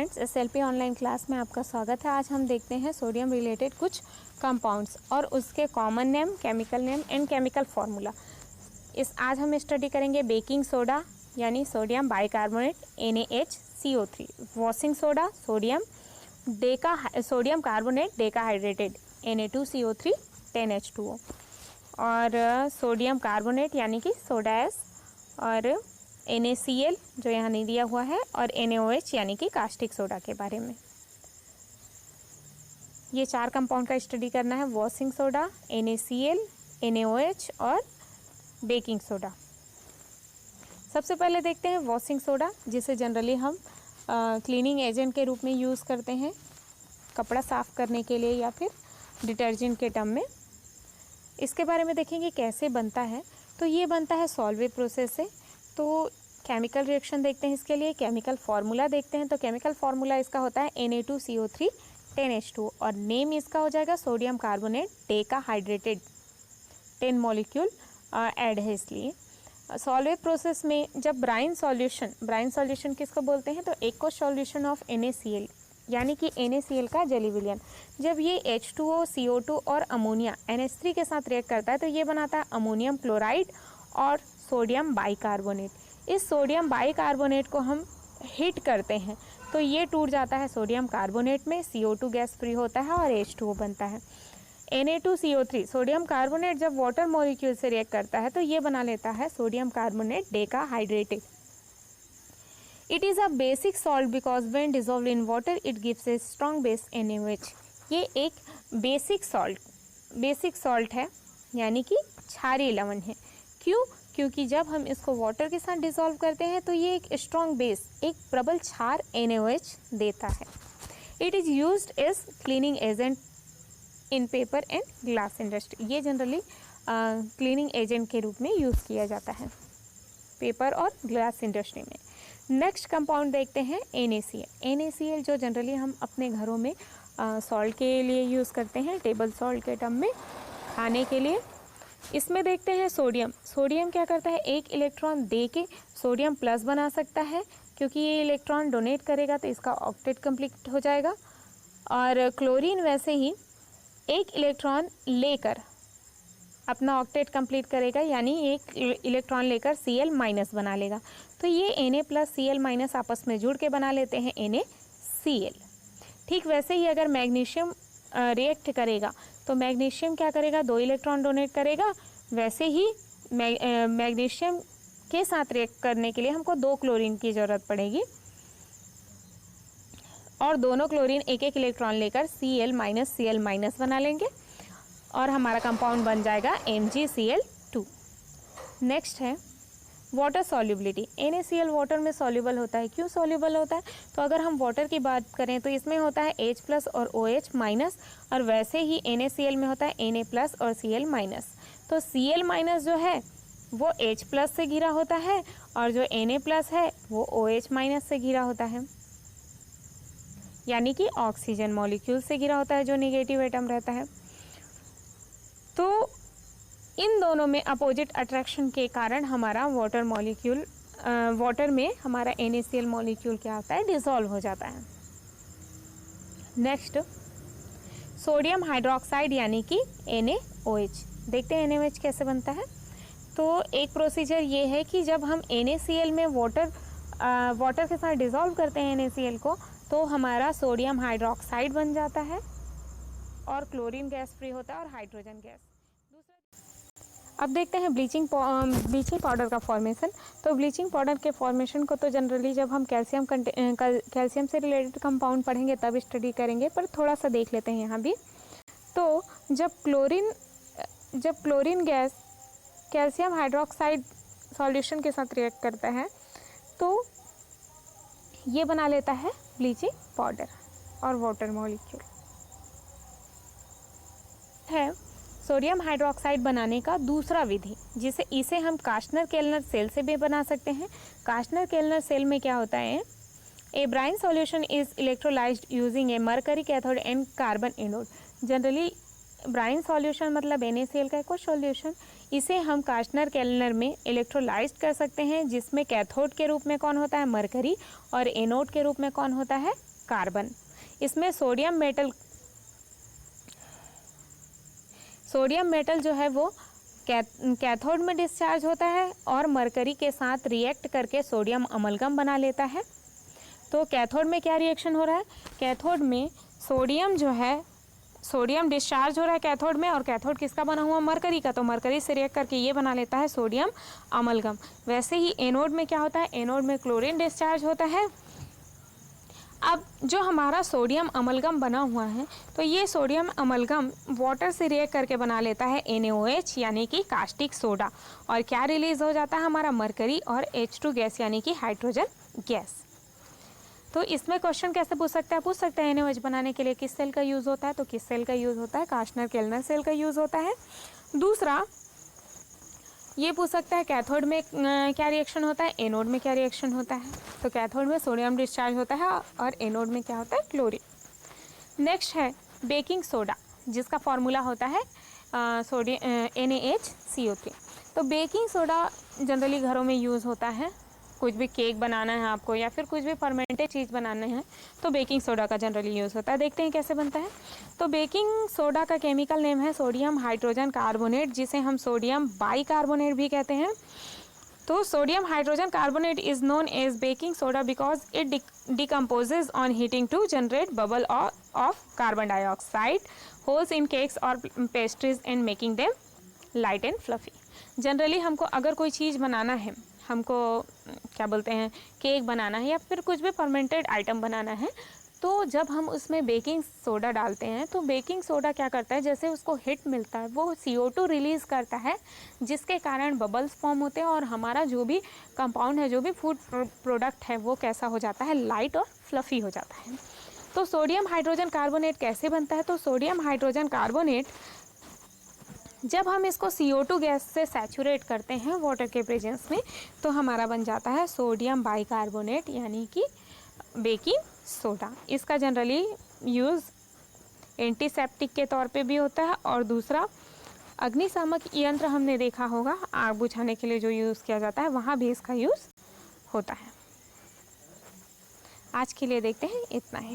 Friends, SLP online class में आपका स्वागत है। आज हम देखते हैं सोडियम रिलेटेड कुछ कंपाउंड्स और उसके common name, chemical name and chemical formula. आज हम स्टडी करेंगे बेकिंग सोडा यानी sodium bicarbonate NaHCO3, washing soda sodium carbonate decahydrated Na2CO3 10H2O और सोडियम कार्बोनेट यानी कि सोडा एस और NaCl जो यहाँ नहीं दिया हुआ है और NaOH यानी कि कास्टिक सोडा के बारे में। ये चार कंपाउंड का स्टडी करना है, वॉशिंग सोडा, NaCl, NaOH और बेकिंग सोडा। सबसे पहले देखते हैं वॉशिंग सोडा, जिसे जनरली हम क्लीनिंग एजेंट के रूप में यूज़ करते हैं कपड़ा साफ़ करने के लिए या फिर डिटर्जेंट के टर्म में। इसके बारे में देखेंगे कैसे बनता है। तो ये बनता है सॉल्वे प्रोसेस से। तो केमिकल रिएक्शन देखते हैं इसके लिए, केमिकल फार्मूला देखते हैं। तो केमिकल फार्मूला इसका होता है Na2CO3 10H2 और नेम इसका हो जाएगा सोडियम कार्बोनेट डेकाहाइड्रेटेड 10 मॉलिक्यूल ऐड है इसलिए। सॉल्वे प्रोसेस में जब ब्राइन सॉल्यूशन किसको बोलते हैं, तो एक्वस सॉल्यूशन ऑफ NaCl यानी कि NaCl का जली विलयन, जब ये H2O, CO2 और अमोनिया NH3 के साथ रिएक्ट करता है तो ये बनाता है अमोनियम क्लोराइड और सोडियम बाइकार्बोनेट। इस सोडियम बाइकार्बोनेट को हम हीट करते हैं तो ये टूट जाता है सोडियम कार्बोनेट में, CO2 गैस फ्री होता है और H2O बनता है। Na2CO3 सोडियम कार्बोनेट जब वाटर मॉलिक्यूल से रिएक्ट करता है तो ये बना लेता है sodium carbonate decahydrated. It is a basic salt because when dissolved in water it gives a strong base NaOH। ये एक बेसिक सॉल्ट है यानी कि क्षारीय लवण है। क्यों? क्योंकि जब हम इसको वाटर के साथ डिसॉल्व करते हैं तो ये एक स्ट्रॉन्ग बेस, एक प्रबल क्षार NaOH देता है। It is used as cleaning agent in paper and glass industry. ये जनरली क्लीनिंग एजेंट के रूप में यूज़ किया जाता है पेपर और ग्लास इंडस्ट्री में। नेक्स्ट कंपाउंड देखते हैं NaCl जो जनरली हम अपने घरों में सॉल्ट के लिए यूज़ करते हैं, टेबल सॉल्ट के टर्म में, खाने के लिए। इसमें देखते हैं सोडियम क्या करता है, एक इलेक्ट्रॉन दे के सोडियम प्लस बना सकता है, क्योंकि ये इलेक्ट्रॉन डोनेट करेगा तो इसका ऑक्टेट कंप्लीट हो जाएगा। और क्लोरीन वैसे ही एक इलेक्ट्रॉन लेकर अपना ऑक्टेट कंप्लीट करेगा, यानी एक इलेक्ट्रॉन लेकर Cl माइनस बना लेगा। तो ये Na प्लस Cl माइनस आपस में जुड़ के बना लेते हैं NaCl। ठीक वैसे ही अगर मैग्नीशियम रिएक्ट करेगा तो मैग्नीशियम क्या करेगा, 2 इलेक्ट्रॉन डोनेट करेगा। वैसे ही मैग्नीशियम के साथ रिएक्ट करने के लिए हमको 2 क्लोरीन की ज़रूरत पड़ेगी और दोनों क्लोरीन एक एक इलेक्ट्रॉन लेकर Cl माइनस बना लेंगे और हमारा कंपाउंड बन जाएगा MgCl2। नेक्स्ट है वाटर सॉल्युबिलिटी। NaCl वाटर में सॉल्युबल होता है। क्यों सॉल्युबल होता है? तो अगर हम वाटर की बात करें तो इसमें होता है H प्लस और OH माइनस, और वैसे ही NaCl में होता है Na प्लस और Cl माइनस। तो Cl माइनस जो है वो H प्लस से घिरा होता है और जो Na प्लस है वो OH माइनस से घिरा होता है, यानी कि ऑक्सीजन मॉलिक्यूल से घिरा होता है जो नेगेटिव एटम रहता है। तो इन दोनों में अपोजिट अट्रैक्शन के कारण हमारा वाटर में हमारा NaCl मॉलिक्यूल क्या होता है, डिसॉल्व हो जाता है। नेक्स्ट सोडियम हाइड्रोक्साइड यानी कि NaOH। देखते हैं NaOH कैसे बनता है। तो एक प्रोसीजर ये है कि जब हम NaCl में वाटर के साथ डिसॉल्व करते हैं NaCl को, तो हमारा सोडियम हाइड्रोक्साइड बन जाता है और क्लोरीन गैस फ्री होता है और हाइड्रोजन गैस। अब देखते हैं ब्लीचिंग पाउडर का फॉर्मेशन। तो ब्लीचिंग पाउडर के फॉर्मेशन को तो जनरली जब हम कैल्शियम से रिलेटेड कंपाउंड पढ़ेंगे तब स्टडी करेंगे, पर थोड़ा सा देख लेते हैं यहाँ भी। तो जब chlorine gas calcium hydroxide solution के साथ रिएक्ट करता है तो ये बना लेता है ब्लीचिंग पाउडर और वाटर मॉलिक्यूल है। सोडियम हाइड्रोक्साइड बनाने का दूसरा विधि, इसे हम कास्टनर-केल्नर सेल से भी बना सकते हैं। कास्टनर-केल्नर सेल में क्या होता है, a brine solution is electrolyzed using a mercury cathode and carbon anode. Generally brine solution मतलब NaCl का एक्वस सॉल्यूशन, इसे हम कास्टनर-केल्नर में इलेक्ट्रोलाइज्ड कर सकते हैं, जिसमें कैथोड के रूप में कौन होता है, मरकरी, और एनोड के रूप में कौन होता है, कार्बन। इसमें सोडियम मेटल जो है वो कैथोड में डिस्चार्ज होता है और मरकरी के साथ रिएक्ट करके सोडियम अमलगम बना लेता है। तो कैथोड में क्या रिएक्शन हो रहा है, कैथोड में सोडियम जो है, सोडियम डिस्चार्ज हो रहा है कैथोड में, और कैथोड किसका बना हुआ, मरकरी का, तो मरकरी से रिएक्ट करके ये बना लेता है सोडियम अमलगम। वैसे ही एनोड में क्या होता है, एनोड में क्लोरीन डिस्चार्ज होता है। अब जो हमारा सोडियम अमलगम बना हुआ है, तो ये सोडियम अमलगम वाटर से रिएक्ट करके बना लेता है NaOH यानी कि कास्टिक सोडा, और क्या रिलीज हो जाता है हमारा, मरकरी और H2 गैस यानी कि हाइड्रोजन गैस। तो इसमें क्वेश्चन कैसे पूछ सकते हैं, पूछ सकते हैं NaOH बनाने के लिए किस सेल का यूज़ होता है, तो किस सेल का यूज़ होता है, कास्टनर केल्नर सेल का यूज़ होता है। दूसरा ये पूछ सकता है कैथोड में क्या रिएक्शन होता है, एनोड में क्या रिएक्शन होता है, तो कैथोड में सोडियम डिस्चार्ज होता है और एनोड में क्या होता है, क्लोरीन। नेक्स्ट है बेकिंग सोडा, जिसका फॉर्मूला होता है NaHCO3। तो बेकिंग सोडा जनरली घरों में यूज़ होता है, कुछ भी केक बनाना है आपको या फिर कुछ भी फर्मेंटेड चीज़ बनाना है तो बेकिंग सोडा का जनरली यूज़ होता है। देखते हैं कैसे बनता है। तो बेकिंग सोडा का केमिकल नेम है सोडियम हाइड्रोजन कार्बोनेट, जिसे हम सोडियम बाइकार्बोनेट भी कहते हैं। तो sodium hydrogen carbonate is known as baking soda because it decomposes on heating to generate bubble of carbon dioxide holes in cakes और pastries and making them light and fluffy. Generally हमको अगर कोई चीज़ बनाना है, हमको क्या बोलते हैं, केक बनाना है या फिर कुछ भी फर्मेंटेड आइटम बनाना है, तो जब हम उसमें बेकिंग सोडा डालते हैं तो बेकिंग सोडा क्या करता है, जैसे उसको हीट मिलता है वो CO2 रिलीज़ करता है, जिसके कारण बबल्स फॉर्म होते हैं और हमारा जो भी कंपाउंड है, जो भी फूड प्रोडक्ट है, वो कैसा हो जाता है, लाइट और फ्लफ़ी हो जाता है। तो सोडियम हाइड्रोजन कार्बोनेट कैसे बनता है, तो सोडियम हाइड्रोजन कार्बोनेट जब हम इसको CO2 गैस से सैचुरेट करते हैं वाटर के प्रेजेंस में, तो हमारा बन जाता है सोडियम बाइकार्बोनेट यानी कि बेकिंग सोडा। इसका जनरली यूज़ एंटीसेप्टिक के तौर पे भी होता है, और दूसरा अग्निशामक यंत्र हमने देखा होगा, आग बुझाने के लिए जो यूज़ किया जाता है, वहाँ भी इसका यूज़ होता है। आज के लिए देखते हैं इतना ही।